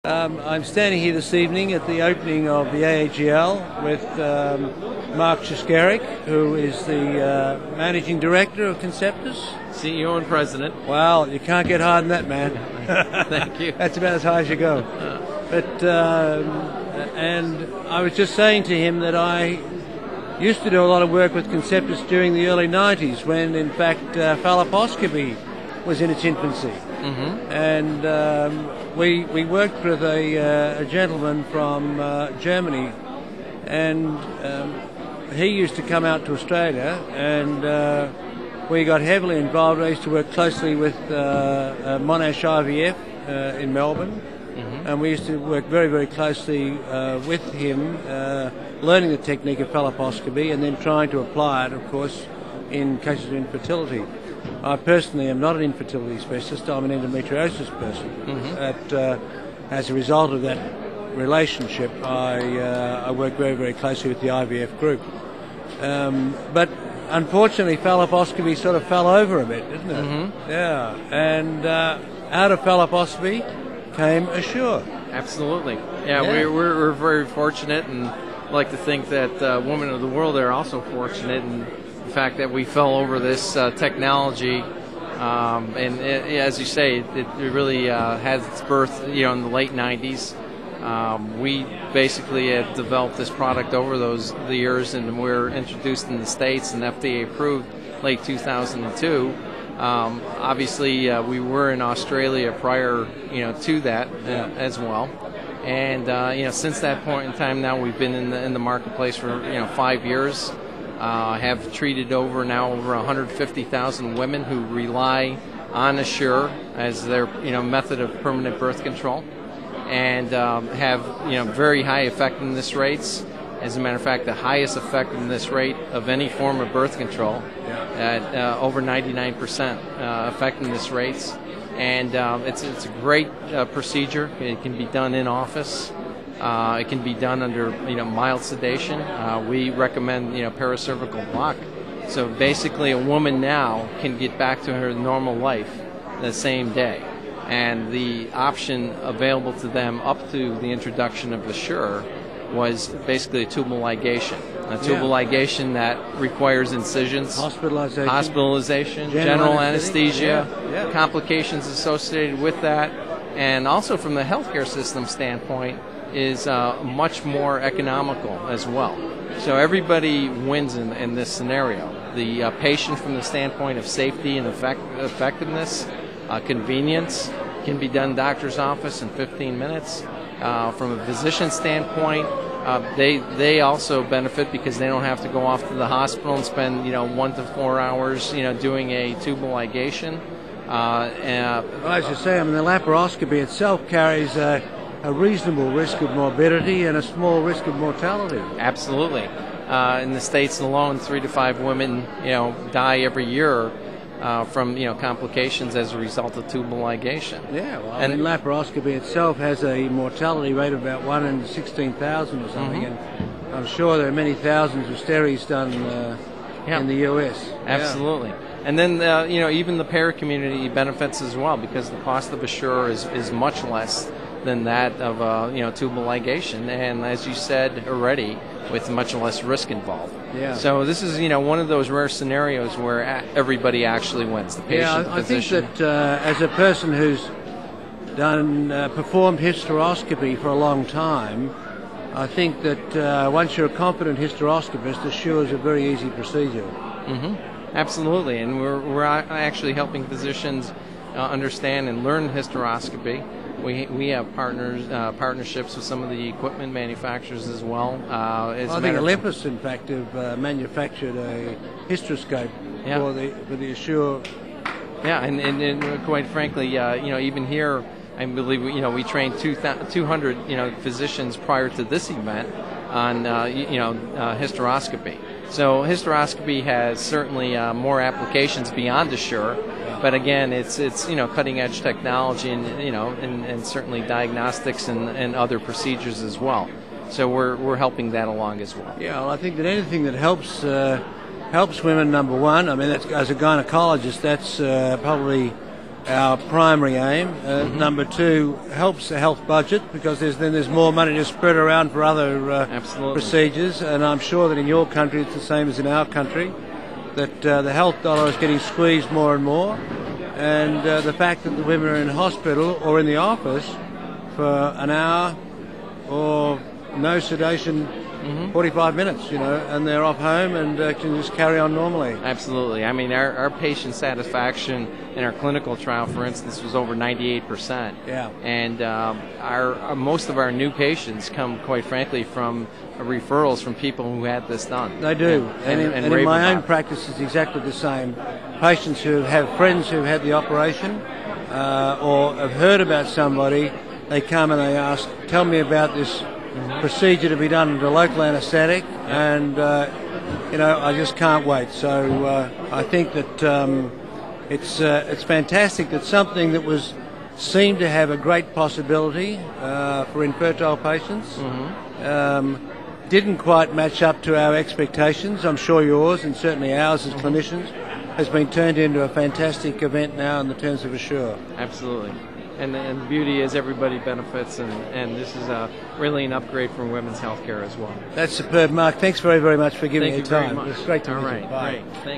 I'm standing here this evening at the opening of the AAGL with Mark Szyszkarek, who is the Managing Director of Conceptus. CEO and President. Wow, you can't get higher than that, man. Thank you. That's about as high as you go. And I was just saying to him that I used to do a lot of work with Conceptus during the early 90s when, in fact, phalloscopy was in its infancy. Mm-hmm. And we worked with a gentleman from Germany, and he used to come out to Australia, and we got heavily involved. I used to work closely with Monash IVF in Melbourne, mm-hmm. and we used to work very, very closely with him, learning the technique of phalloscopy and then trying to apply it, of course, in cases of infertility. I personally am not an infertility specialist. I'm an endometriosis person. Mm-hmm. As a result of that relationship, I work very, very closely with the IVF group. But unfortunately, phalloscopy sort of fell over a bit, didn't it? Mm-hmm. Yeah. And out of phalloscopy came Assure. Absolutely. Yeah. We're very fortunate, and like to think that women of the world are also fortunate in the fact that we fell over this technology, and as you say, it really has its birth, in the late 90s. We basically had developed this product over the years, and we were introduced in the States and FDA approved late 2002. Obviously, we were in Australia prior, to that as well. And since that point in time, now we've been in the marketplace for 5 years. Have treated over 150,000 women who rely on Assure as their method of permanent birth control, and have very high effectiveness rates. As a matter of fact, the highest effectiveness rate of any form of birth control at over 99% effectiveness rates. And it's a great procedure. It can be done in office. It can be done under mild sedation. We recommend paracervical block. So basically, a woman now can get back to her normal life the same day. And the option available to them up to the introduction of Assure was basically a tubal ligation. A tubal ligation that requires incisions, hospitalization, general anesthesia, complications associated with that, and also from the healthcare system standpoint is much more economical as well. So everybody wins in this scenario. The patient from the standpoint of safety and effectiveness, convenience, can be done in doctor's office in 15 minutes. From a physician standpoint, they also benefit because they don't have to go off to the hospital and spend 1 to 4 hours doing a tubal ligation. Well, as you say, the laparoscopy itself carries a reasonable risk of morbidity and a small risk of mortality. Absolutely. In the States alone, 3 to 5 women die every year from complications as a result of tubal ligation. Yeah, well, and laparoscopy itself has a mortality rate of about 1 in 16,000 or something, mm-hmm. and I'm sure there are many thousands of steries done in the US. Absolutely. And then even the payer community benefits as well, because the cost of Assure is much less than that of tubal ligation, and as you said already, with much less risk involved. Yeah. So this is one of those rare scenarios where everybody actually wins. The patient, the physician. I think that as a person who's performed hysteroscopy for a long time, I think that once you're a competent hysteroscopist, Assure is a very easy procedure. Mm-hmm. Absolutely, and we're actually helping physicians understand and learn hysteroscopy. We have partnerships with some of the equipment manufacturers as well. I think Olympus, in fact, have manufactured a hysteroscope for the Assure. Yeah, and quite frankly, even here, I believe we trained 200 physicians prior to this event on hysteroscopy. So hysteroscopy has certainly more applications beyond Assure. But again, it's cutting edge technology, and certainly diagnostics and other procedures as well. So we're helping that along as well. Yeah, well, I think that anything that helps helps women, number one. That's, as a gynecologist, that's probably our primary aim. Number two, helps the health budget because there's more money to spread around for other procedures, and I'm sure that in your country it's the same as in our country, that the health dollar is getting squeezed more and more, and the fact that the women are in hospital or in the office for an hour or no sedation, 45 minutes, and they're off home and can just carry on normally. Absolutely. I mean, our patient satisfaction in our clinical trial, for instance, was over 98%. Yeah. And most of our new patients come, quite frankly, from referrals from people who had this done. They do. And in my own practice, it's exactly the same. Patients who have friends who've had the operation or have heard about somebody, they come and they ask, tell me about this procedure to be done under local anaesthetic, and I just can't wait. So I think that it's fantastic that something that seemed to have a great possibility for infertile patients didn't quite match up to our expectations. I'm sure yours and certainly ours as clinicians has been turned into a fantastic event now in the terms of Assure. Absolutely. And the beauty is everybody benefits, and this is really an upgrade for women's healthcare as well. That's superb, Mark. Thanks very, very much for giving me your time. Thank you very much. It's great to meet you. All right. Bye. Great. Thank you.